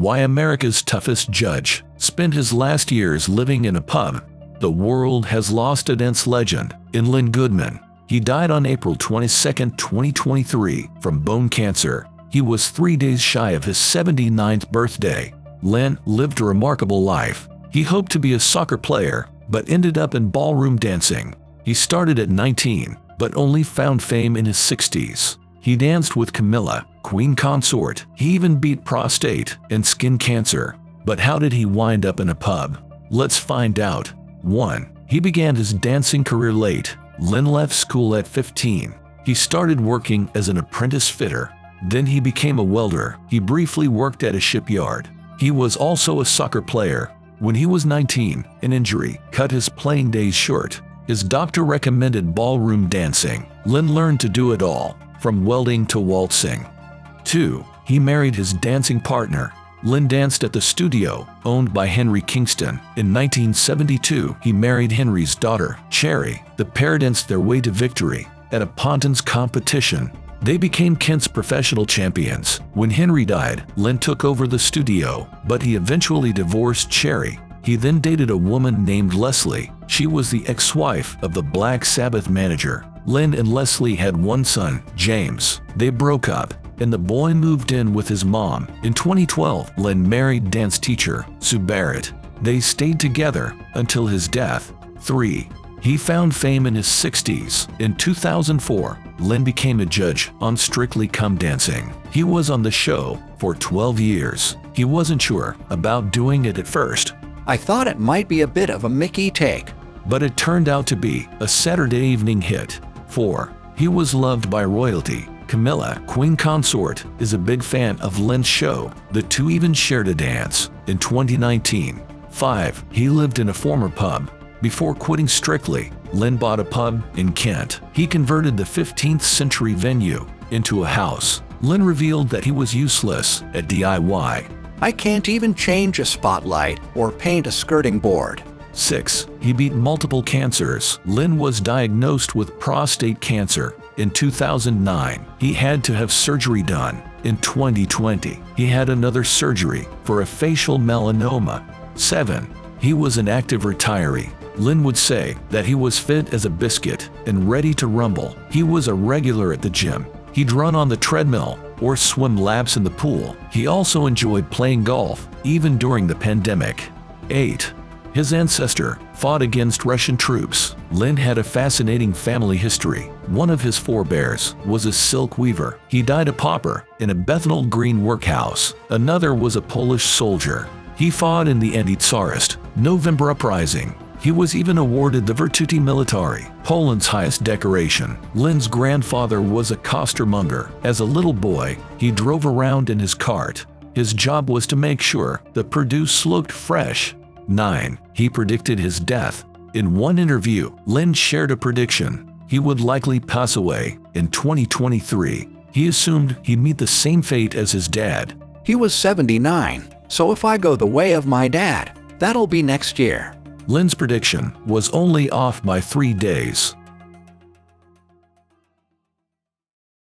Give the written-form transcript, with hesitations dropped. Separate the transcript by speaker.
Speaker 1: Why America's toughest judge spent his last years living in a pub. The world has lost a dance legend in Len Goodman. He died on April 22, 2023 from bone cancer. He was 3 days shy of his 79th birthday. Len lived a remarkable life. He hoped to be a soccer player, but ended up in ballroom dancing. He started at 19, but only found fame in his 60s. He danced with Camilla, queen consort. He even beat prostate and skin cancer. But how did he wind up in a pub? Let's find out. 1. He began his dancing career late. Len left school at 15. He started working as an apprentice fitter. Then he became a welder. He briefly worked at a shipyard. He was also a soccer player. When he was 19, an injury cut his playing days short. His doctor recommended ballroom dancing. Len learned to do it all, from welding to waltzing. 2. He married his dancing partner. Len danced at the studio, owned by Henry Kingston. In 1972, he married Henry's daughter, Cherry. The pair danced their way to victory at a Pontins competition. They became Kent's professional champions. When Henry died, Len took over the studio, but he eventually divorced Cherry. He then dated a woman named Leslie. She was the ex-wife of the Black Sabbath manager. Len and Leslie had one son, James. They broke up, and the boy moved in with his mom. In 2012, Len married dance teacher, Sue Barrett. They stayed together until his death. 3. He found fame in his 60s. In 2004, Len became a judge on Strictly Come Dancing. He was on the show for 12 years. He wasn't sure about doing it at first.
Speaker 2: I thought it might be a bit of a Mickey take,
Speaker 1: but it turned out to be a Saturday evening hit. 4. He was loved by royalty. Camilla, queen consort, is a big fan of Len's show. The two even shared a dance in 2019. 5. He lived in a former pub. Before quitting Strictly, Len bought a pub in Kent. He converted the 15th century venue into a house. Len revealed that he was useless at DIY.
Speaker 2: I can't even change a spotlight or paint a skirting board.
Speaker 1: 6. He beat multiple cancers. Len was diagnosed with prostate cancer in 2009. He had to have surgery done. In 2020, he had another surgery for a facial melanoma. 7. He was an active retiree. Len would say that he was fit as a biscuit and ready to rumble. He was a regular at the gym. He'd run on the treadmill or swim laps in the pool. He also enjoyed playing golf, even during the pandemic. 8. His ancestor fought against Russian troops. Len had a fascinating family history. One of his forebears was a silk weaver. He died a pauper in a Bethnal Green workhouse. Another was a Polish soldier. He fought in the anti-Tsarist November uprising. He was even awarded the Virtuti Militari, Poland's highest decoration. Len's grandfather was a costermonger. As a little boy, he drove around in his cart. His job was to make sure the produce looked fresh. 9. He predicted his death. In one interview, Len shared a prediction. He would likely pass away in 2023. He assumed he'd meet the same fate as his dad.
Speaker 2: He was 79, so if I go the way of my dad, that'll be next year.
Speaker 1: Len's prediction was only off by 3 days.